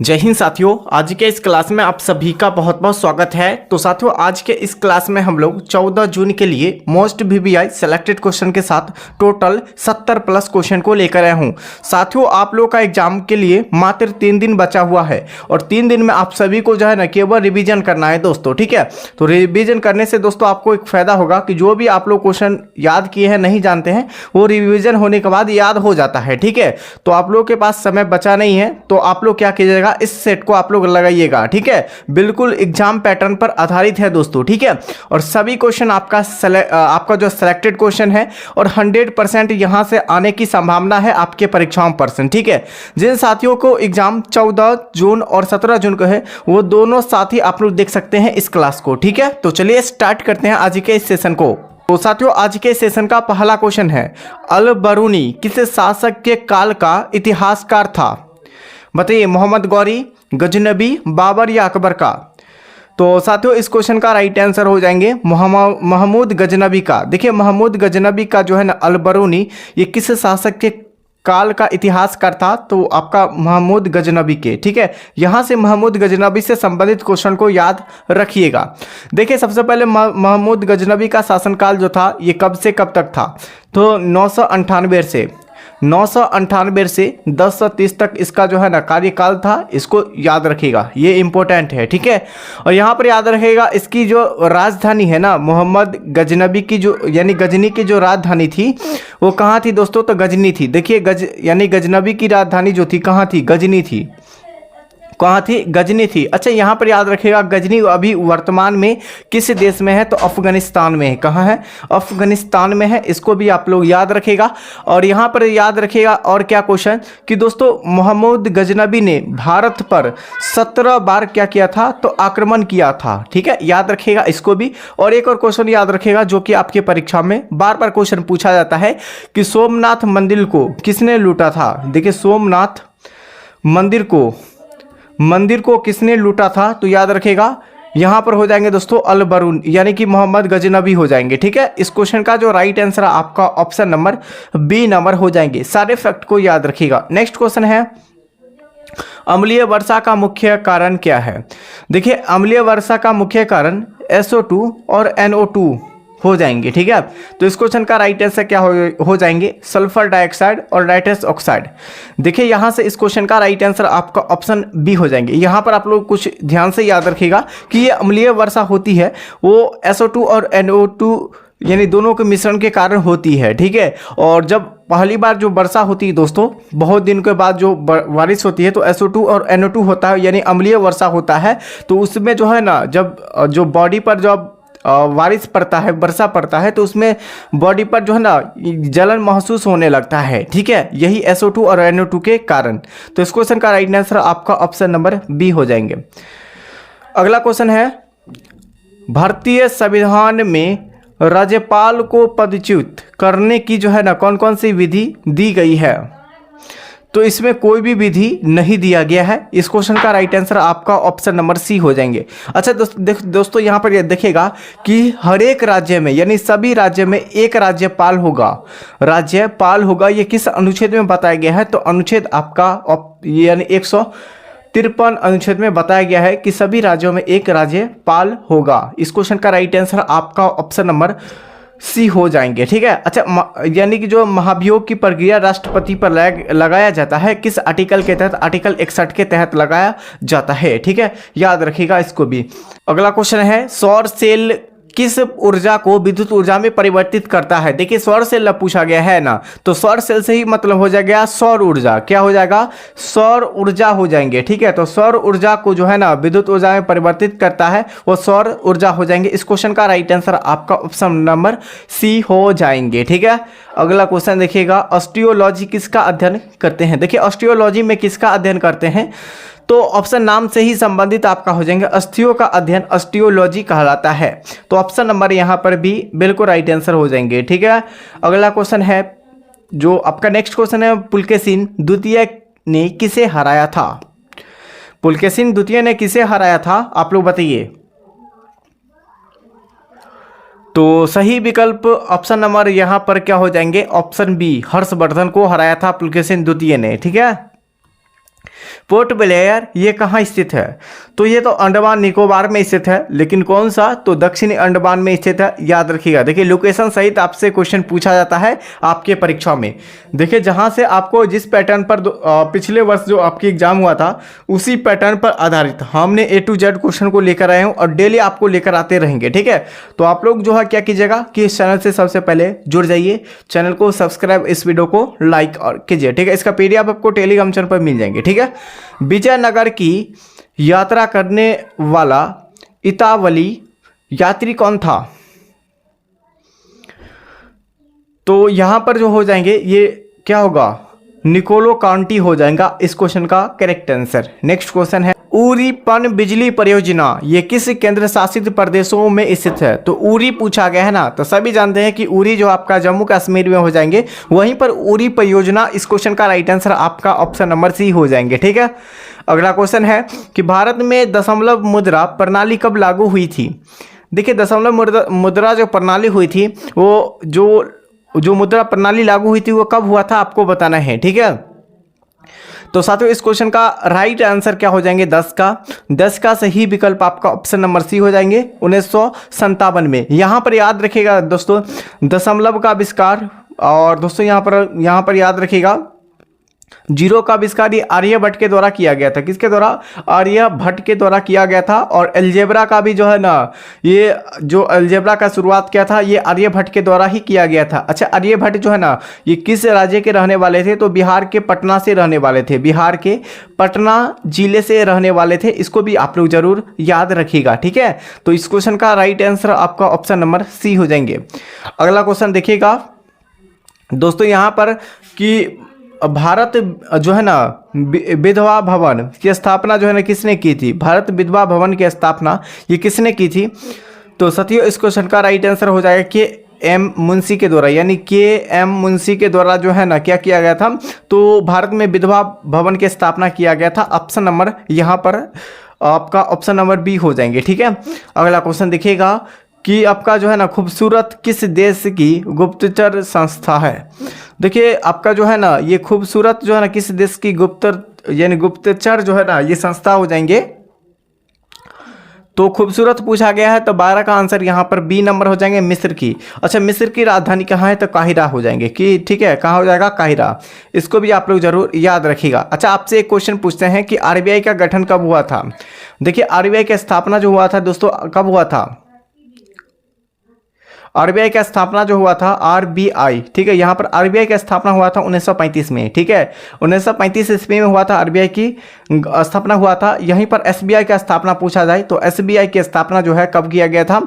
जय हिंद साथियों, आज के इस क्लास में आप सभी का बहुत बहुत स्वागत है। तो साथियों, आज के इस क्लास में हम लोग 14 जून के लिए मोस्ट वीवीआई सेलेक्टेड क्वेश्चन के साथ टोटल 70 प्लस क्वेश्चन को लेकर आया हूं। साथियों, आप लोग का एग्जाम के लिए मात्र 3 दिन बचा हुआ है और 3 दिन में आप सभी को जो है ना केवल रिविजन करना है दोस्तों, ठीक है। तो रिविजन करने से दोस्तों आपको एक फायदा होगा कि जो भी आप लोग क्वेश्चन याद किए हैं, नहीं जानते हैं, वो रिविजन होने के बाद याद हो जाता है, ठीक है। तो आप लोग के पास समय बचा नहीं है, तो आप लोग क्या कीजिएगा, इस सेट को आप लोग लगाइएगा, ठीक है। बिल्कुल एग्जाम पैटर्न पर आधारित है दोस्तों, ठीक है। और सभी क्वेश्चन आपका जो सिलेक्टेड क्वेश्चन है और 100% यहां से आने की संभावना है आपके परीक्षाओं परसेंट, ठीक है। जिन साथियों को एग्जाम 14 जून और 17 जून को है, वो दोनों साथी आप लोग देख सकते हैं इस क्लास को, ठीक है। तो चलिए स्टार्ट करते हैं आज के इस सेशन को। तो साथियों, आज के सेशन का पहला क्वेश्चन है, अल बरूनी किस शासक के काल का इतिहासकार था? बताइए, मोहम्मद गौरी, गजनबी, बाबर या अकबर का? तो साथियों, इस क्वेश्चन का राइट आंसर हो जाएंगे महमूद गजनबी का। देखिए, महमूद गजनबी का जो है ना अल बरूनी, ये किस शासक के काल का इतिहासकार था? तो आपका महमूद गजनबी के, ठीक है। यहां से महमूद गजनबी से संबंधित क्वेश्चन को याद रखिएगा। देखिए, सबसे पहले महमूद गजनबी का शासनकाल जो था, ये कब से कब तक था? तो 998 से 1030 तक इसका जो है ना कार्यकाल था। इसको याद रखिएगा, ये इंपॉर्टेंट है, ठीक है। और यहाँ पर याद रखिएगा, इसकी जो राजधानी है ना, मोहम्मद गजनबी की जो यानी गजनी की जो राजधानी थी, वो कहाँ थी दोस्तों? तो गजनी थी। देखिए, यानी गजनबी की राजधानी जो थी कहाँ थी? गजनी थी। कहाँ थी? गजनी थी। अच्छा, यहाँ पर याद रखिएगा, गजनी अभी वर्तमान में किस देश में है? तो अफगानिस्तान में है। कहाँ है? अफगानिस्तान में है। इसको भी आप लोग याद रखिएगा। और यहाँ पर याद रखिएगा और क्या क्वेश्चन कि दोस्तों, मोहम्मद गजनबी ने भारत पर 17 बार क्या किया था? तो आक्रमण किया था, ठीक है। याद रखिएगा इसको भी। और एक और क्वेश्चन याद रखिएगा जो कि आपके परीक्षा में बार बार क्वेश्चन पूछा जाता है कि सोमनाथ मंदिर को किसने लूटा था? देखिए, सोमनाथ मंदिर को किसने लूटा था? तो याद रखेगा, यहां पर हो जाएंगे दोस्तों अल बरून यानी कि मोहम्मद गजनबी हो जाएंगे, ठीक है। इस क्वेश्चन का जो राइट आंसर है आपका ऑप्शन नंबर बी नंबर हो जाएंगे। सारे फैक्ट को याद रखिएगा। नेक्स्ट क्वेश्चन है, अम्लीय वर्षा का मुख्य कारण क्या है? देखिए, अम्लीय वर्षा का मुख्य कारण SO2 और NO2 हो जाएंगे, ठीक है। तो इस क्वेश्चन का राइट आंसर क्या हो जाएंगे? सल्फर डाइऑक्साइड और नाइट्रस ऑक्साइड। देखिए, यहां से इस क्वेश्चन का राइट आंसर आपका ऑप्शन बी हो जाएंगे। यहां पर आप लोग कुछ ध्यान से याद रखिएगा कि ये अम्लीय वर्षा होती है, वो SO2 और NO2 यानी दोनों के मिश्रण के कारण होती है, ठीक है। और जब पहली बार जो वर्षा होती है दोस्तों, बहुत दिन के बाद जो बारिश होती है, तो SO2 और NO2 होता है, यानी अम्लीय वर्षा होता है। तो उसमें जो है ना, जब जो बॉडी पर जब बारिश पड़ता है, वर्षा पड़ता है, तो उसमें बॉडी पर जो है ना जलन महसूस होने लगता है, ठीक है। यही SO2 और NO2 के कारण। तो इस क्वेश्चन का राइट आंसर आपका ऑप्शन नंबर बी हो जाएंगे। अगला क्वेश्चन है, भारतीय संविधान में राज्यपाल को पदच्युत करने की जो है ना कौन कौन सी विधि दी गई है? तो इसमें कोई भी विधि नहीं दिया गया है। इस क्वेश्चन का राइट आंसर आपका ऑप्शन नंबर सी हो जाएंगे। अच्छा दोस्तों, यहाँ पर ये देखिएगा कि हर एक राज्य में यानी सभी राज्य में एक राज्यपाल होगा। ये किस अनुच्छेद में बताया गया है? तो अनुच्छेद आपका यानी 153 अनुच्छेद में बताया गया है कि सभी राज्यों में एक राज्यपाल होगा। इस क्वेश्चन का राइट आंसर आपका ऑप्शन नंबर सी हो जाएंगे, ठीक है। अच्छा, यानी कि जो महाभियोग की प्रक्रिया राष्ट्रपति पर लगाया जाता है, किस आर्टिकल के तहत? आर्टिकल 61 के तहत लगाया जाता है, ठीक है। याद रखिएगा इसको भी। अगला क्वेश्चन है, सौर सेल किस ऊर्जा को विद्युत ऊर्जा में परिवर्तित करता है? देखिए, सौर सेल पूछा गया है ना, तो सौर सेल से ही मतलब हो जाएगा सौर ऊर्जा। क्या हो जाएगा? सौर ऊर्जा हो जाएंगे, ठीक है। तो सौर ऊर्जा को जो है ना विद्युत ऊर्जा में परिवर्तित करता है, वो सौर ऊर्जा हो जाएंगे। इस क्वेश्चन का राइट आंसर आपका ऑप्शन नंबर सी हो जाएंगे, ठीक है। अगला क्वेश्चन देखिएगा, ऑस्टियोलॉजी किसका अध्ययन करते हैं? देखिए, ऑस्टियोलॉजी में किसका अध्ययन करते हैं? तो ऑप्शन नाम से ही संबंधित आपका हो जाएंगे, अस्थियों का अध्ययन ऑस्टियोलॉजी कहलाता है। तो ऑप्शन नंबर यहां पर भी बिल्कुल राइट आंसर हो जाएंगे, ठीक है। अगला क्वेश्चन है, जो आपका नेक्स्ट क्वेश्चन है, पुलकेशिन द्वितीय ने किसे हराया था? पुलकेशिन द्वितीय ने किसे हराया था? आप लोग बताइए। तो सही विकल्प ऑप्शन नंबर यहां पर क्या हो जाएंगे? ऑप्शन बी, हर्षवर्धन को हराया था पुलकेशिन द्वितीय ने, ठीक है। पोर्ट ब्लेयर ये कहाँ स्थित है? तो ये तो अंडमान निकोबार में स्थित है, लेकिन कौन सा? तो दक्षिणी अंडमान में स्थित है, याद रखिएगा। देखिए लोकेशन सहित आपसे क्वेश्चन पूछा जाता है आपके परीक्षा में। देखिए जहाँ से आपको जिस पैटर्न पर पिछले वर्ष जो आपकी एग्जाम हुआ था उसी पैटर्न पर आधारित हमने A to Z क्वेश्चन को लेकर आए हूँ और डेली आपको लेकर आते रहेंगे, ठीक है। तो आप लोग जो है क्या कीजिएगा कि इस चैनल से सबसे पहले जुड़ जाइए, चैनल को सब्सक्राइब, इस वीडियो को लाइक और कीजिए, ठीक है। इसका PDF आपको टेलीग्राम चैनल पर मिल जाएंगे, ठीक है। विजयनगर की यात्रा करने वाला इतावली यात्री कौन था? तो यहां पर जो हो जाएंगे ये क्या होगा? निकोलो कांटी हो जाएगा इस क्वेश्चन का करेक्ट आंसर। नेक्स्ट क्वेश्चन है उरी पन बिजली परियोजना ये किस केंद्र शासित प्रदेशों में स्थित है? तो उरी पूछा गया है ना, तो सभी जानते हैं कि उरी जो आपका जम्मू कश्मीर में हो जाएंगे, वहीं पर उरी परियोजना इस क्वेश्चन का राइट आंसर आपका ऑप्शन नंबर सी हो जाएंगे, ठीक है। अगला क्वेश्चन है कि भारत में दशमलव मुद्रा प्रणाली कब लागू हुई थी? देखिए दशमलव मुद्रा जो प्रणाली हुई थी वो जो मुद्रा प्रणाली लागू हुई थी वो कब हुआ था आपको बताना है, ठीक है। तो साथियों इस क्वेश्चन का राइट आंसर क्या हो जाएंगे? 10 का सही विकल्प आपका ऑप्शन नंबर सी हो जाएंगे 1957 में। यहाँ पर याद रखिएगा दोस्तों दशमलव का आविष्कार, और दोस्तों यहाँ पर याद रखिएगा जीरो का आविष्कार ये आर्यभट्ट के द्वारा किया गया था। किसके द्वारा? आर्यभट्ट के द्वारा किया गया था। और अलजेब्रा का भी जो है ना, ये जो अलजेब्रा का शुरुआत किया था ये आर्यभट्ट के द्वारा ही किया गया था। अच्छा आर्यभट्ट जो है ना ये किस राज्य के रहने वाले थे? तो बिहार के पटना से रहने वाले थे, बिहार के पटना जिले से रहने वाले थे। इसको भी आप लोग जरूर याद रखिएगा, ठीक है। तो इस क्वेश्चन का राइट आंसर आपका ऑप्शन नंबर सी हो जाएंगे। अगला क्वेश्चन देखिएगा दोस्तों यहाँ पर कि भारत जो है ना विधवा भवन की स्थापना जो है ना किसने की थी? भारत विधवा भवन की स्थापना ये किसने की थी? तो साथियों इस क्वेश्चन का राइट आंसर हो जाएगा KM मुंशी के द्वारा, यानी KM मुंशी के द्वारा जो है ना क्या किया गया था? तो भारत में विधवा भवन की स्थापना किया गया था। ऑप्शन नंबर यहाँ पर आपका ऑप्शन नंबर बी हो जाएंगे, ठीक है। अगला क्वेश्चन देखिएगा कि आपका जो है ना खूबसूरत किस देश की गुप्तचर संस्था है? देखिए आपका जो है ना ये खूबसूरत जो है ना किस देश की गुप्तचर जो है ना ये संस्था हो जाएंगे। तो खूबसूरत पूछा गया है तो 12 का आंसर यहाँ पर बी नंबर हो जाएंगे मिस्र की। अच्छा मिस्र की राजधानी कहाँ है? तो काहिरा हो जाएंगे कि ठीक है, कहाँ हो जाएगा? काहिरा। इसको भी आप लोग जरूर याद रखिएगा। अच्छा आपसे एक क्वेश्चन पूछते हैं कि RBI का गठन कब हुआ था? देखिए RBI की स्थापना जो हुआ था दोस्तों कब हुआ था? RBI का स्थापना जो हुआ था RBI, ठीक है, यहाँ पर RBI का स्थापना हुआ था 1935 में, ठीक है। 1935 ईस्वी में हुआ था RBI की स्थापना हुआ था। यहीं पर SBI का स्थापना पूछा जाए तो SBI की स्थापना जो है कब किया गया था?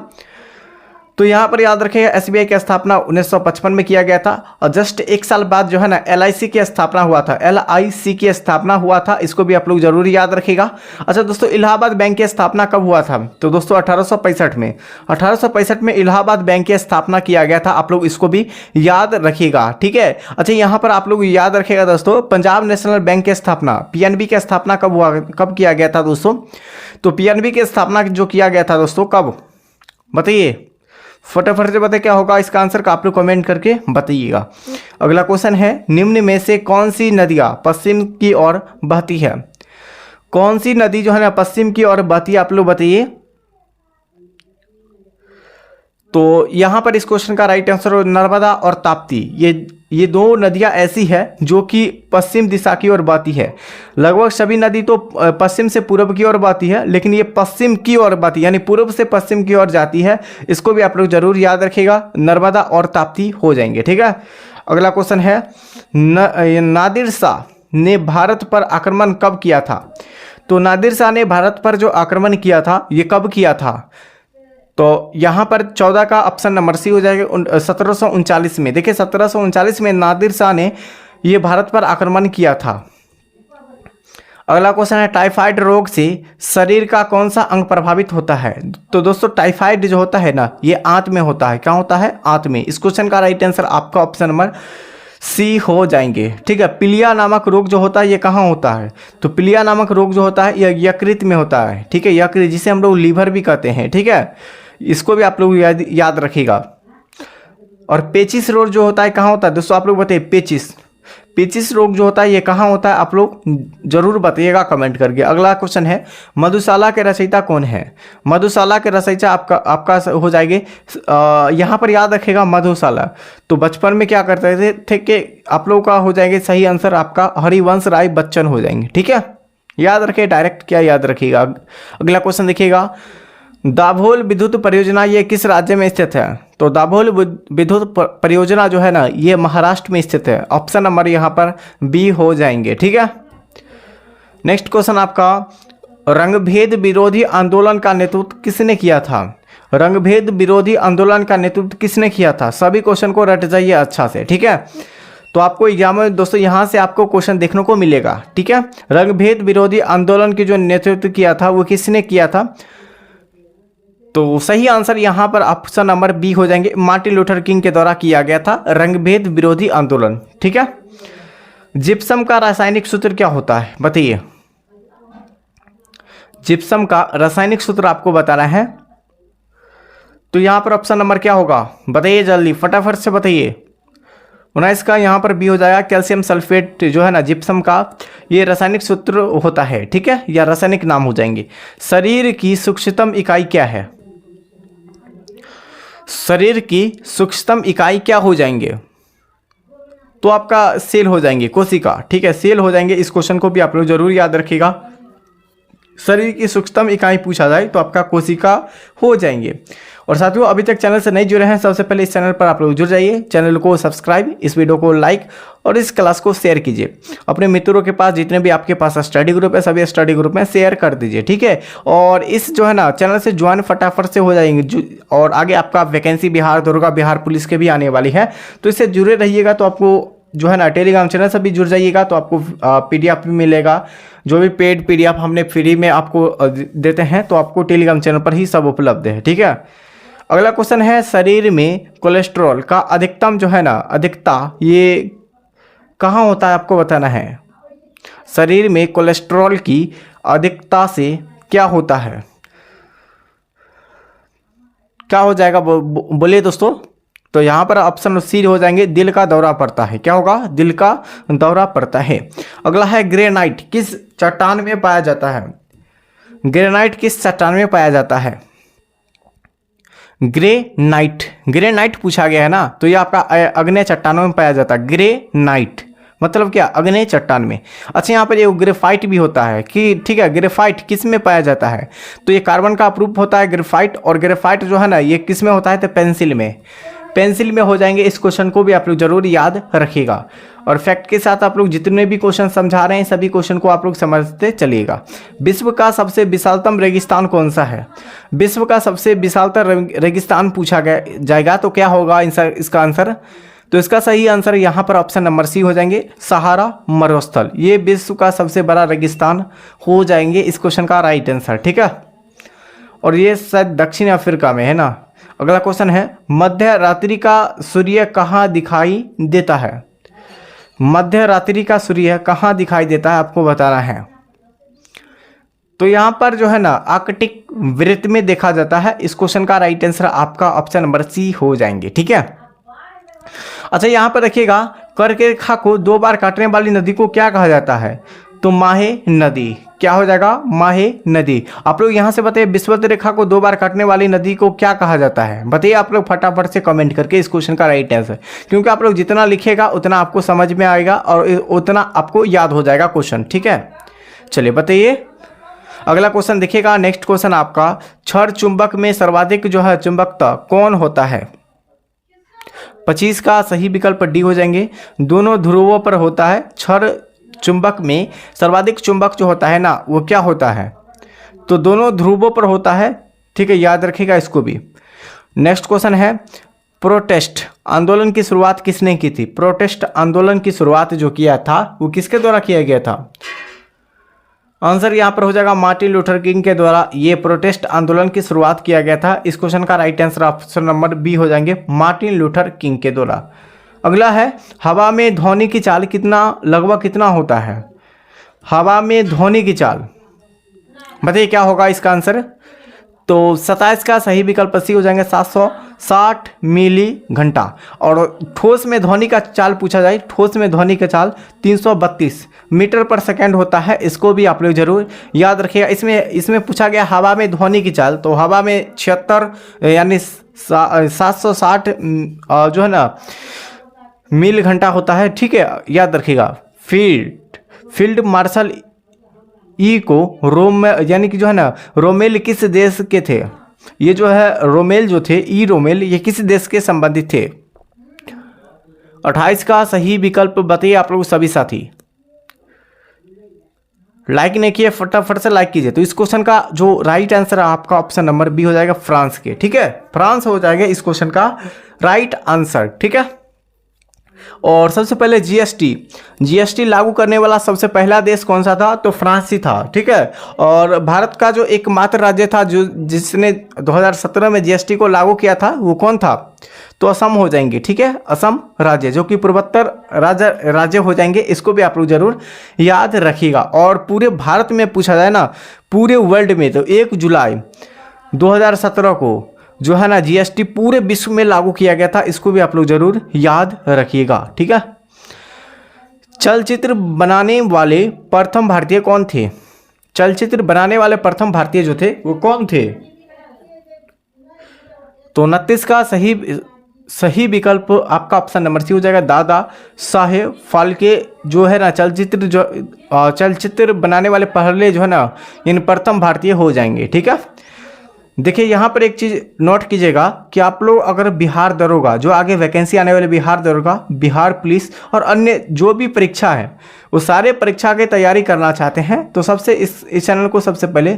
तो यहाँ पर याद रखिएगा SBI की स्थापना 1955 में किया गया था। और जस्ट एक साल बाद जो है ना LIC की स्थापना हुआ था, LIC की स्थापना हुआ था। इसको भी आप लोग जरूर याद रखिएगा। अच्छा दोस्तों इलाहाबाद बैंक की स्थापना कब हुआ था? तो दोस्तों 1865 में। 1865 में इलाहाबाद बैंक की स्थापना किया गया था। आप लोग इसको भी याद रखिएगा, ठीक है। अच्छा यहाँ पर आप लोग याद रखिएगा दोस्तों पंजाब नेशनल बैंक की स्थापना PNB की स्थापना कब किया गया था दोस्तों? तो PNB की स्थापना जो किया गया था दोस्तों कब बताइए? फटाफट से बताइए क्या होगा इसका आंसर का आप लोग कमेंट करके बताइएगा। अगला क्वेश्चन है निम्न में से कौन सी नदियाँ पश्चिम की ओर बहती है? कौन सी नदी जो है ना पश्चिम की ओर बहती है आप लोग बताइए। तो यहाँ पर इस क्वेश्चन का राइट आंसर नर्मदा और ताप्ती, ये दो नदियाँ ऐसी है जो कि पश्चिम दिशा की ओर बहती है। लगभग सभी नदी तो पश्चिम से पूर्व की ओर बहती है, लेकिन ये पश्चिम की ओर बहती है, यानी पूर्व से पश्चिम की ओर जाती है। इसको भी आप लोग जरूर याद रखिएगा, नर्मदा और ताप्ती हो जाएंगे, ठीक है। अगला क्वेश्चन है नादिर शाह ने भारत पर आक्रमण कब किया था? तो नादिर शाह ने भारत पर जो आक्रमण किया था ये कब किया था? तो यहाँ पर 14 का ऑप्शन नंबर सी हो जाएगा 1739 में। देखिए 1739 में नादिर शाह ने ये भारत पर आक्रमण किया था। अगला क्वेश्चन है टाइफाइड रोग से शरीर का कौन सा अंग प्रभावित होता है? तो दोस्तों टाइफाइड जो होता है ना ये आंत में होता है। क्या होता है? आंत में। इस क्वेश्चन का राइट आंसर आपका ऑप्शन नंबर सी हो जाएंगे, ठीक है। पीलिया नामक रोग जो होता है ये कहाँ होता है? तो पीलिया नामक रोग जो होता है ये यकृत में होता है, ठीक है। यकृत जिसे हम लोग लीवर भी कहते हैं, ठीक है। इसको भी आप लोग याद रखिएगा। और पेचिस रोग जो होता है कहाँ होता है दोस्तों? आप लोग बताइए। पेचिश रोग जो होता है ये कहाँ होता है, आप लोग जरूर बताइएगा कमेंट करके। अगला क्वेश्चन है मधुशाला के रचयिता कौन है। मधुशाला के रचयिता आपका हो जाएंगे, यहाँ पर याद रखेगा मधुशाला। तो बचपन में क्या करते थे कि आप लोगों का हो जाएंगे सही आंसर आपका हरिवंश राय बच्चन हो जाएंगे, ठीक है, याद रखिए, डायरेक्ट क्या याद रखिएगा। अगला क्वेश्चन देखिएगा, दाभोल विद्युत परियोजना ये किस राज्य में स्थित है। तो दाभोल विद्युत परियोजना जो है ना ये महाराष्ट्र में स्थित है। ऑप्शन नंबर यहाँ पर बी हो जाएंगे, ठीक है। नेक्स्ट क्वेश्चन आपका, रंगभेद विरोधी आंदोलन का नेतृत्व किसने किया था। रंगभेद विरोधी आंदोलन का नेतृत्व किसने किया था। सभी क्वेश्चन को रट जाइए अच्छा से, ठीक है। तो आपको एग्जाम में दोस्तों यहाँ से आपको क्वेश्चन देखने को मिलेगा, ठीक है। रंगभेद विरोधी आंदोलन की जो नेतृत्व किया था वो किसने किया था। तो सही आंसर यहाँ पर ऑप्शन नंबर बी हो जाएंगे, मार्टिन लूथर किंग के द्वारा किया गया था रंगभेद विरोधी आंदोलन, ठीक है। जिप्सम का रासायनिक सूत्र क्या होता है बताइए। जिप्सम का रासायनिक सूत्र आपको बताना है, तो यहाँ पर ऑप्शन नंबर क्या होगा बताइए, जल्दी फटाफट से बताइए। 19 का यहाँ पर बी हो जाएगा, कैल्शियम सल्फेट जो है ना जिप्सम का ये रासायनिक सूत्र होता है, ठीक है, या रासायनिक नाम हो जाएंगे। शरीर की सूक्ष्मतम इकाई क्या है। शरीर की सूक्ष्मतम इकाई क्या हो जाएंगे, तो आपका सेल हो जाएंगे, कोशिका, ठीक है, सेल हो जाएंगे। इस क्वेश्चन को भी आप लोग जरूर याद रखिएगा। शरीर की सूक्ष्मतम इकाई पूछा जाए तो आपका कोशिका हो जाएंगे। और साथियों अभी तक चैनल से नहीं जुड़े हैं, सबसे पहले इस चैनल पर आप लोग जुड़ जाइए, चैनल को सब्सक्राइब, इस वीडियो को लाइक और इस क्लास को शेयर कीजिए अपने मित्रों के पास। जितने भी आपके पास स्टडी ग्रुप है सभी स्टडी ग्रुप में शेयर कर दीजिए, ठीक है। और इस जो है ना चैनल से ज्वाइन फटाफट से हो जाएंगे। और आगे आपका वैकेंसी बिहार दरोगा बिहार पुलिस के भी आने वाली है, तो इससे जुड़े रहिएगा। तो आपको जो है ना टेलीग्राम चैनल से भी जुड़ जाइएगा, तो आपको PDF भी मिलेगा। जो भी पेड PDF हमने फ्री में आपको देते हैं तो आपको टेलीग्राम चैनल पर ही सब उपलब्ध है, ठीक है। अगला क्वेश्चन है, शरीर में कोलेस्ट्रॉल का अधिकतम जो है ना अधिकता ये कहाँ होता है आपको बताना है। शरीर में कोलेस्ट्रॉल की अधिकता से क्या होता है, क्या हो जाएगा बोलिए दोस्तों। तो यहाँ पर ऑप्शन सी हो जाएंगे, दिल का दौरा पड़ता है। क्या होगा, दिल का दौरा पड़ता है। अगला है, ग्रेनाइट किस चट्टान में पाया जाता है। ग्रेनाइट किस चट्टान में पाया जाता है। ग्रेनाइट, ग्रेनाइट पूछा गया है ना, तो ये आपका अग्नेय चट्टानों में पाया जाता है। ग्रेनाइट मतलब क्या, अग्नेय चट्टान में। अच्छा यहाँ पर ये ग्रेफाइट भी होता है कि, ठीक है, ग्रेफाइट किस में पाया जाता है, तो ये कार्बन का अप्रूप होता है ग्रेफाइट। और ग्रेफाइट जो है ना ये किस में होता है, तो पेंसिल में, पेंसिल में हो जाएंगे। इस क्वेश्चन को भी आप लोग जरूर याद रखिएगा। और फैक्ट के साथ आप लोग जितने भी क्वेश्चन समझा रहे हैं सभी क्वेश्चन को आप लोग समझते चलिएगा। विश्व का सबसे विशालतम रेगिस्तान कौन सा है। विश्व का सबसे विशालतम रेगिस्तान पूछा जाएगा तो क्या होगा इसका आंसर। तो इसका सही आंसर यहाँ पर ऑप्शन नंबर सी हो जाएंगे, सहारा मरुस्थल। ये विश्व का सबसे बड़ा रेगिस्तान हो जाएंगे इस क्वेश्चन का राइट आंसर, ठीक है। और ये शायद दक्षिण अफ्रीका में है ना। अगला क्वेश्चन है, मध्य रात्रि का सूर्य कहाँ दिखाई देता है। मध्य रात्रि का सूर्य कहाँ दिखाई देता है आपको बताना है। तो यहाँ पर जो है ना आर्कटिक वृत्त में देखा जाता है। इस क्वेश्चन का राइट आंसर आपका ऑप्शन नंबर सी हो जाएंगे, ठीक है। अच्छा यहाँ पर देखिएगा, कर्क रेखा को 2 बार काटने वाली नदी को क्या कहा जाता है। तो माहे नदी। क्या हो जाएगा, माहे नदी। आप लोग यहाँ से बताइए, विषुवत रेखा को 2 बार काटने वाली नदी को क्या कहा जाता है। बताइए आप लोग फटाफट से कमेंट करके इस क्वेश्चन का राइट आंसर, क्योंकि आप लोग जितना लिखेगा उतना आपको समझ में आएगा और उतना आपको याद हो जाएगा क्वेश्चन, ठीक है। चलिए बताइए अगला क्वेश्चन देखिएगा। नेक्स्ट क्वेश्चन आपका, क्षण चुंबक में सर्वाधिक जो है चुंबकता कौन होता है। 25 का सही विकल्प डी हो जाएंगे, दोनों ध्रुवों पर होता है। क्षण चुंबक में सर्वाधिक चुंबक जो होता है ना वो क्या होता है, तो दोनों ध्रुवों पर होता है, ठीक है, याद रखिएगा इसको भी। नेक्स्ट क्वेश्चन है, प्रोटेस्ट आंदोलन की शुरुआत किसने की थी। प्रोटेस्ट आंदोलन की शुरुआत जो किया था वो किसके द्वारा किया गया था। आंसर यहाँ पर हो जाएगा मार्टिन लूथर किंग के द्वारा ये प्रोटेस्ट आंदोलन की शुरुआत किया गया था। इस क्वेश्चन का right answer option number B हो जाएंगे, मार्टिन लूथर किंग के द्वारा। अगला है, हवा में ध्वनि की चाल लगभग कितना होता है। हवा में ध्वनि की चाल बताइए क्या होगा इसका आंसर। तो 27 का सही विकल्प सी हो जाएंगे, 60 मिली घंटा। और ठोस में ध्वनि का चाल पूछा जाए, ठोस में ध्वनि का चाल 332 मीटर पर सेकंड होता है। इसको भी आप लोग जरूर याद रखिएगा। इसमें पूछा गया हवा में ध्वनि की चाल, तो हवा में 76 यानी 760 जो है ना मील घंटा होता है, ठीक है, याद रखिएगा। फील्ड मार्शल ई को यानी कि जो है ना रोमेल किस देश के थे? ये जो है रोमेल जो थे, ई रोमेल, ये किस देश के संबंधित थे? 28 का सही विकल्प बताइए आप लोग सभी साथी। लाइक नहीं किए, फटाफट से लाइक कीजिए। तो इस क्वेश्चन का जो राइट आंसर है आपका ऑप्शन नंबर बी हो जाएगा, फ्रांस के, ठीक है, फ्रांस हो जाएगा इस क्वेश्चन का राइट आंसर, ठीक है। और सबसे पहले जीएसटी लागू करने वाला सबसे पहला देश कौन सा था? तो फ्रांस ही था, ठीक है। और भारत का जो एकमात्र राज्य था जिसने 2017 में जीएसटी को लागू किया था, वो कौन था? तो असम हो जाएंगे, ठीक है, असम राज्य, जो कि पूर्वोत्तर राज्य हो जाएंगे। इसको भी आप लोग जरूर याद रखिएगा। और पूरे भारत में पूछा जाए ना, पूरे वर्ल्ड में, तो 1 जुलाई 2017 को जो है ना जीएसटी पूरे विश्व में लागू किया गया था। इसको भी आप लोग जरूर याद रखिएगा, ठीक है। चलचित्र बनाने वाले प्रथम भारतीय कौन थे? चलचित्र बनाने वाले प्रथम भारतीय जो थे वो कौन थे? तो 29 का सही विकल्प आपका ऑप्शन नंबर सी हो जाएगा, दादा साहेब फाल्के जो है ना चलचित्र बनाने वाले पहले जो है ना इन प्रथम भारतीय हो जाएंगे, ठीक है। देखिए यहाँ पर एक चीज़ नोट कीजिएगा कि आप लोग अगर बिहार दरोगा, जो आगे वैकेंसी आने वाले बिहार दरोगा, बिहार पुलिस और अन्य जो भी परीक्षा है, वो सारे परीक्षा की तैयारी करना चाहते हैं, तो सबसे इस चैनल को सबसे पहले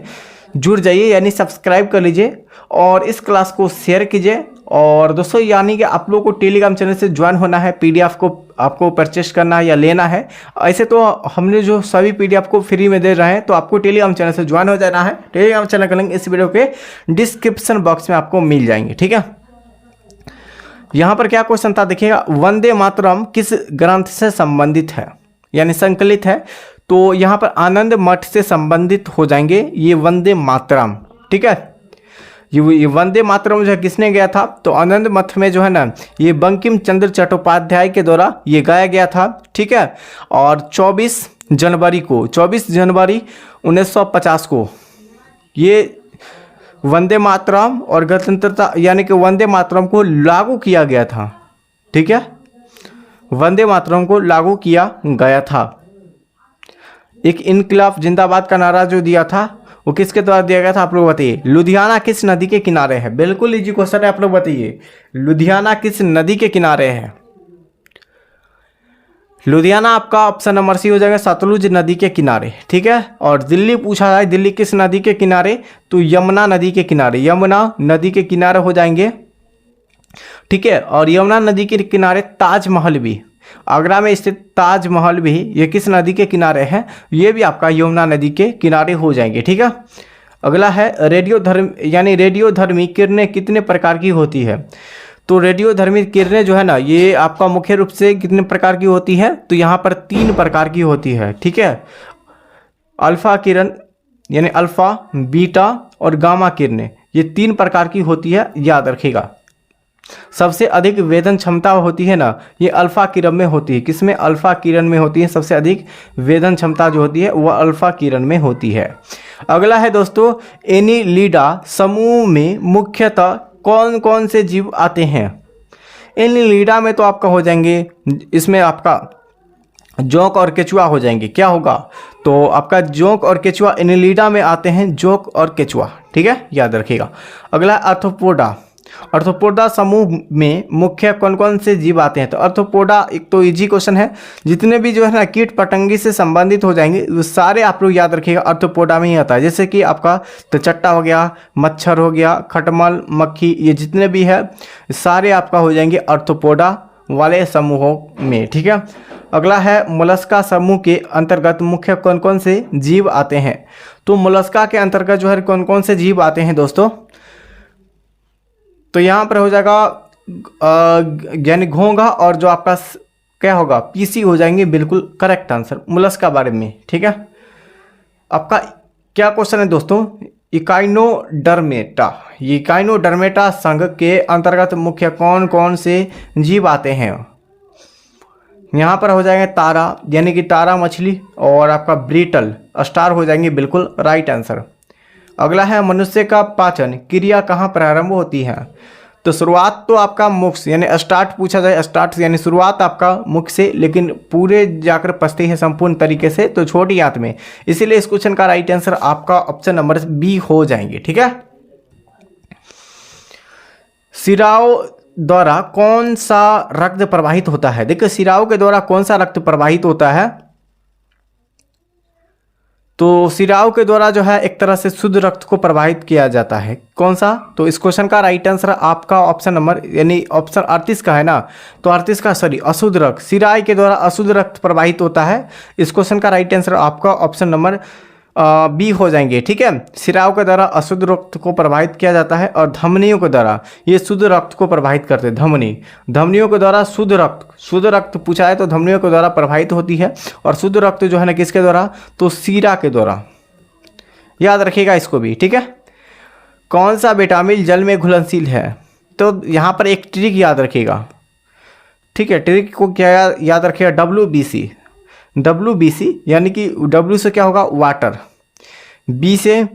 जुड़ जाइए, यानी सब्सक्राइब कर लीजिए और इस क्लास को शेयर कीजिए। और दोस्तों यानी कि आप लोगों को टेलीग्राम चैनल से ज्वाइन होना है, पीडीएफ को आपको परचेस करना है या लेना है। ऐसे तो हमने जो सभी पीडीएफ को फ्री में दे रहे हैं, तो आपको टेलीग्राम चैनल से ज्वाइन हो जाना है। टेलीग्राम चैनल का लिंक इस वीडियो के डिस्क्रिप्शन बॉक्स में आपको मिल जाएंगे, ठीक है। यहाँ पर क्या क्वेश्चन था देखिएगा, वंदे मातरम किस ग्रंथ से संबंधित है, यानी संकलित है? तो यहाँ पर आनंद मठ से संबंधित हो जाएंगे ये वंदे मातरम, ठीक है। ये वंदे मातरम जो है किसने गाया था? तो आनंद मठ में जो है ना ये बंकिम चंद्र चट्टोपाध्याय के द्वारा ये गाया गया था, ठीक है। और 24 जनवरी 1950 को ये वंदे मातरम और गणतंत्रता यानी कि वंदे मातरम को लागू किया गया था, ठीक है। वंदे मातरम को लागू किया गया था। एक इनकलाब जिंदाबाद का नारा जो दिया था वो किसके द्वारा दिया गया था, आप लोग बताइए। लुधियाना किस नदी के किनारे है? बिल्कुल इजी क्वेश्चन है, आप लोग बताइए, लुधियाना किस नदी के किनारे है? लुधियाना आपका ऑप्शन नंबर सी हो जाएगा, सतलुज नदी के किनारे, ठीक है। और दिल्ली पूछा जाए, दिल्ली किस नदी के किनारे? तो यमुना नदी के किनारे, यमुना नदी के किनारे हो जाएंगे, ठीक है। और यमुना नदी के किनारे ताजमहल भी, आगरा में स्थित ताजमहल भी ये किस नदी के किनारे है? ये भी आपका यमुना नदी के किनारे हो जाएंगे, ठीक है। अगला है रेडियोधर्मी किरणें कितने प्रकार की होती है? तो रेडियोधर्मी किरणें जो है ना ये आपका मुख्य रूप से कितने प्रकार की होती है? तो यहाँ पर 3 प्रकार की होती है, ठीक है। अल्फा किरण यानी अल्फा, बीटा और गामा किरणें, ये 3 प्रकार की होती है, याद रखिएगा। सबसे अधिक वेदन क्षमता होती है ना ये अल्फा किरण में होती है। किसमें? अल्फा किरण में होती है। सबसे अधिक वेदन क्षमता जो होती है वह अल्फा किरण में होती है। अगला है दोस्तों, एनिलिडा समूह में मुख्यतः कौन कौन से जीव आते हैं? एनिलिडा में तो आपका हो जाएंगे, इसमें आपका जोंक और केचुआ हो जाएंगे। क्या होगा? तो आपका जोंक और केचुआ एनिलिडा में आते हैं, जोंक और केचुआ, ठीक है, याद रखिएगा। अगला आर्थ्रोपोडा, आर्थ्रोपोडा समूह में मुख्य कौन कौन से जीव आते हैं? तो आर्थ्रोपोडा एक तो इजी क्वेश्चन है, जितने भी जो है ना कीट पतंगी से संबंधित हो जाएंगे वो सारे आप लोग याद रखिएगा आर्थ्रोपोडा में ही आता है। जैसे कि आपका तचट्टा हो गया, मच्छर हो गया, खटमल, मक्खी, ये जितने भी है सारे आपका हो जाएंगे आर्थ्रोपोडा वाले समूहों में, ठीक है। अगला है मोलस्का समूह के अंतर्गत मुख्य कौन कौन से जीव आते हैं? तो मोलस्का के अंतर्गत जो है कौन कौन से जीव आते हैं दोस्तों? तो यहाँ पर हो जाएगा यानी घोंघा और जो आपका क्या होगा, पीसी हो जाएंगे। बिल्कुल करेक्ट आंसर मोलस्का बारे में, ठीक है। आपका क्या क्वेश्चन है दोस्तों? इकाइनोडर्मेटा, ये इकाइनोडर्मेटा संघ के अंतर्गत मुख्य कौन कौन से जीव आते हैं? यहाँ पर हो जाएंगे तारा, यानी कि तारा मछली, और आपका ब्रीटल स्टार हो जाएंगे बिल्कुल राइट आंसर। अगला है मनुष्य का पाचन क्रिया कहाँ प्रारंभ होती है? तो शुरुआत तो आपका मुख से, यानी स्टार्ट पूछा जाए, स्टार्ट यानी शुरुआत आपका मुख से, लेकिन पूरे जाकर पचती है संपूर्ण तरीके से तो छोटी आंत में। इसीलिए इस क्वेश्चन का राइट आंसर आपका ऑप्शन नंबर बी हो जाएंगे। ठीक है, सिराओं द्वारा कौन सा रक्त प्रवाहित होता है? देखिए सिराओं के द्वारा कौन सा रक्त प्रवाहित होता है? तो सिराओं के द्वारा जो है एक तरह से शुद्ध रक्त को प्रवाहित किया जाता है। कौन सा? तो इस क्वेश्चन का राइट आंसर आपका ऑप्शन नंबर, यानी ऑप्शन 38 का है ना, तो 38 का सॉरी अशुद्ध रक्त, सिराई के द्वारा अशुद्ध रक्त प्रवाहित होता है। इस क्वेश्चन का राइट आंसर आपका ऑप्शन नंबर बी हो जाएंगे। ठीक है, सिराओं के द्वारा अशुद्ध रक्त को प्रवाहित किया जाता है और धमनियों के द्वारा ये शुद्ध रक्त को प्रवाहित करते हैं। धमनियों के द्वारा शुद्ध रक्त पूछा है तो धमनियों के द्वारा प्रवाहित होती है, और शुद्ध रक्त जो है ना किसके द्वारा? तो सीरा के द्वारा, याद रखिएगा इसको भी। ठीक है, कौन सा विटामिन जल में घुलनशील है? तो यहाँ पर एक ट्रिक याद रखिएगा। ठीक है, ट्रिक को क्या याद रखिएगा? WBC, यानी कि W से क्या होगा? वाटर, B से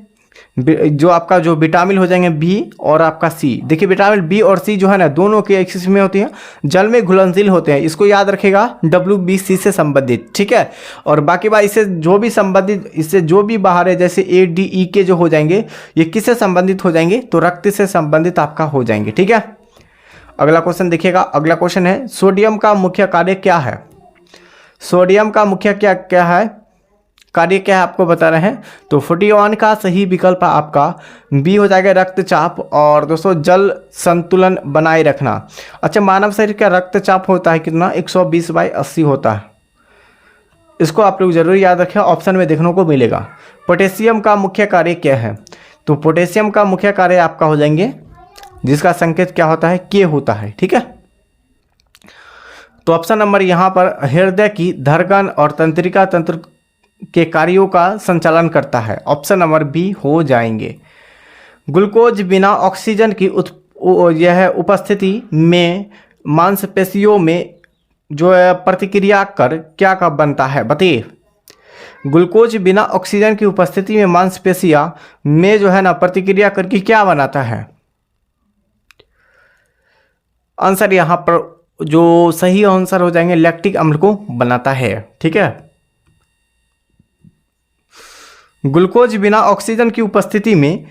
जो आपका जो विटामिन हो जाएंगे B और आपका C। देखिए विटामिन B और C जो है ना दोनों के एक्सिस में होती हैं, जल में घुलनशील होते हैं। इसको याद रखेगा, WBC से संबंधित। ठीक है, और बाकी बात इससे जो भी संबंधित, इससे जो भी बाहर है जैसे ADE के जो हो जाएंगे, ये किससे संबंधित हो जाएंगे? तो रक्त से संबंधित आपका हो जाएंगे। ठीक है, अगला क्वेश्चन देखिएगा। अगला क्वेश्चन है सोडियम का मुख्य कार्य क्या है? सोडियम का मुख्य क्या है, कार्य क्या है आपको बता रहे हैं। तो 41 का सही विकल्प आपका बी हो जाएगा, रक्तचाप। और दोस्तों जल संतुलन बनाए रखना। अच्छा, मानव शरीर का रक्तचाप होता है कितना? 120/80 होता है। इसको आप लोग जरूर याद रखें, ऑप्शन में देखने को मिलेगा। पोटेशियम का मुख्य कार्य क्या है? तो पोटेशियम का मुख्य कार्य आपका हो जाएंगे, जिसका संकेत क्या होता है? के होता है। ठीक है, तो ऑप्शन नंबर यहाँ पर हृदय की धड़कन और तंत्रिका तंत्र के कार्यों का संचालन करता है। ऑप्शन नंबर बी हो जाएंगे। ग्लूकोज बिना ऑक्सीजन की यह उपस्थिति में मांसपेशियों में जो है प्रतिक्रिया कर क्या का बनता है? बताइए। ग्लूकोज बिना ऑक्सीजन की उपस्थिति में मांसपेशियां में जो है ना प्रतिक्रिया करके क्या बनाता है? आंसर यहाँ पर जो सही आंसर हो जाएंगे लैक्टिक अम्ल को बनाता है। ठीक है, ग्लूकोज बिना ऑक्सीजन की उपस्थिति में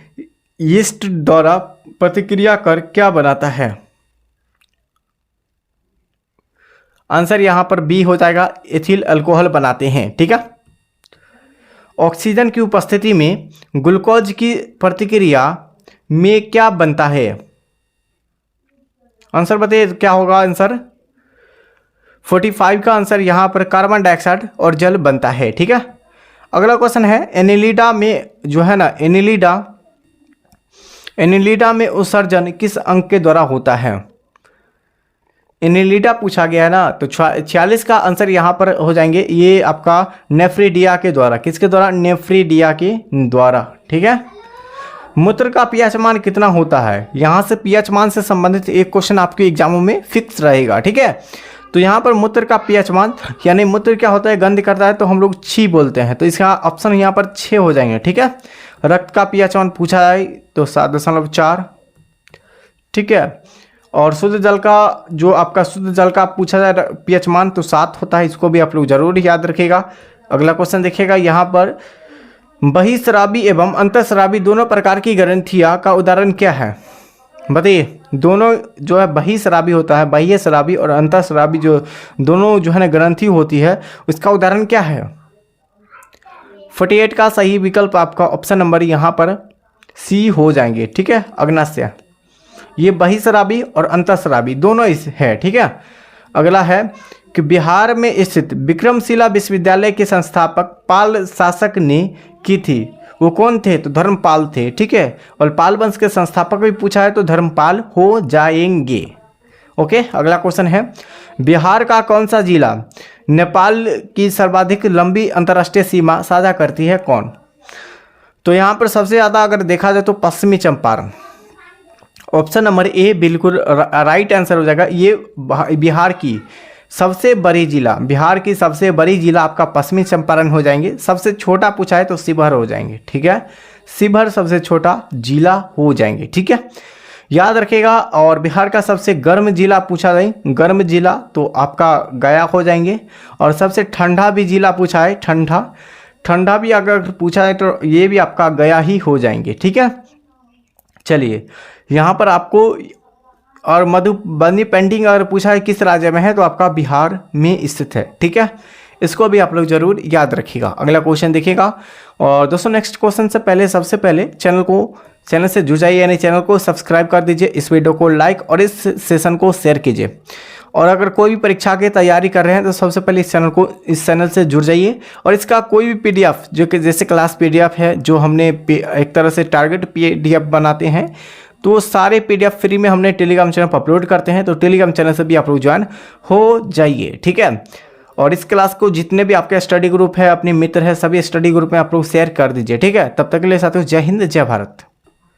यीस्ट द्वारा प्रतिक्रिया कर क्या बनाता है? आंसर यहां पर बी हो जाएगा, एथिल अल्कोहल बनाते हैं। ठीक है, ऑक्सीजन की उपस्थिति में ग्लूकोज की प्रतिक्रिया में क्या बनता है? आंसर बताइए क्या होगा आंसर? 45 का आंसर यहाँ पर कार्बन डाइऑक्साइड और जल बनता है। ठीक है, अगला क्वेश्चन है एनिलिडा में जो है ना एनिलिडा में उत्सर्जन किस अंग के द्वारा होता है? एनिलिडा पूछा गया है ना, तो 46 का आंसर यहाँ पर हो जाएंगे, ये आपका नेफ्रिडिया के द्वारा। किसके द्वारा? नेफ्रिडिया के द्वारा। ठीक है, मूत्र का पीएच मान कितना होता है? यहाँ से पीएच मान से संबंधित एक क्वेश्चन आपके एग्जामों में फिक्स रहेगा। ठीक है, तो यहाँ पर मूत्र का पीएच मान, यानी मूत्र क्या होता है? गंध करता है तो हम लोग छी बोलते हैं, तो इसका ऑप्शन यहाँ पर 6 हो जाएंगे। ठीक है, रक्त का पीएच मान पूछा जाए तो 7.4। ठीक है, और शुद्ध जल का जो आपका शुद्ध जल का पूछा जाए पीएच मान तो 7 होता है। इसको भी आप लोग जरूर याद रखिएगा। अगला क्वेश्चन देखिएगा, यहाँ पर बहिःस्रावी एवं अंतःस्रावी दोनों प्रकार की ग्रंथियां का उदाहरण क्या है? बताइए। दोनों जो है बहिःस्रावी होता है, बाह्यस्रावी और अंतःस्रावी जो दोनों जो है ना ग्रंथि होती है, उसका उदाहरण क्या है? 48 का सही विकल्प आपका ऑप्शन नंबर यहाँ पर सी हो जाएंगे। ठीक है, अग्नाशय, ये बहिःस्रावी और अंतःस्रावी दोनों इस है। ठीक है, अगला है कि बिहार में स्थित विक्रमशिला विश्वविद्यालय के संस्थापक पाल शासक ने की थी, वो कौन थे? तो धर्मपाल थे। ठीक है, और पाल वंश के संस्थापक भी पूछा है तो धर्मपाल हो जाएंगे। ओके, अगला क्वेश्चन है बिहार का कौन सा जिला नेपाल की सर्वाधिक लंबी अंतर्राष्ट्रीय सीमा साझा करती है? कौन? तो यहाँ पर सबसे ज़्यादा अगर देखा जाए तो पश्चिमी चंपारण, ऑप्शन नंबर ए बिल्कुल राइट आंसर हो जाएगा। ये बिहार की सबसे बड़ी जिला, बिहार की सबसे बड़ी जिला आपका पश्चिमी चंपारण हो जाएंगे। सबसे छोटा पूछा है तो शिवहर हो जाएंगे, ठीक है, शिवहर सबसे छोटा जिला हो जाएंगे, ठीक है, याद रखिएगा। और बिहार का सबसे गर्म जिला पूछा जाए, गर्म जिला तो आपका गया हो जाएंगे। और सबसे ठंडा भी जिला पूछा है, ठंडा भी अगर पूछा है तो ये भी आपका गया ही हो जाएंगे, ठीक है। चलिए यहाँ पर आपको और मधुबनी पेंटिंग अगर पूछा है किस राज्य में है तो आपका बिहार में स्थित है, ठीक है, इसको भी आप लोग जरूर याद रखिएगा। अगला क्वेश्चन देखिएगा। और दोस्तों नेक्स्ट क्वेश्चन से पहले सबसे पहले चैनल से जुड़ जाइए, यानी चैनल को सब्सक्राइब कर दीजिए, इस वीडियो को लाइक और इस सेशन को शेयर कीजिए। और अगर कोई भी परीक्षा की तैयारी कर रहे हैं तो सबसे पहले इस चैनल से जुड़ जाइए। और इसका कोई भी पीडीएफ जो कि जैसे क्लास पीडीएफ है, जो हमने एक तरह से टारगेट पीडीएफ बनाते हैं, तो सारे पीडीएफ फ्री में हमने टेलीग्राम चैनल पर अपलोड करते हैं, तो टेलीग्राम चैनल से भी आप लोग ज्वाइन हो जाइए, ठीक है। और इस क्लास को जितने भी आपके स्टडी ग्रुप है, अपने मित्र है, सभी स्टडी ग्रुप में आप लोग शेयर कर दीजिए, ठीक है। तब तक के लिए साथियों जय हिंद जय भारत।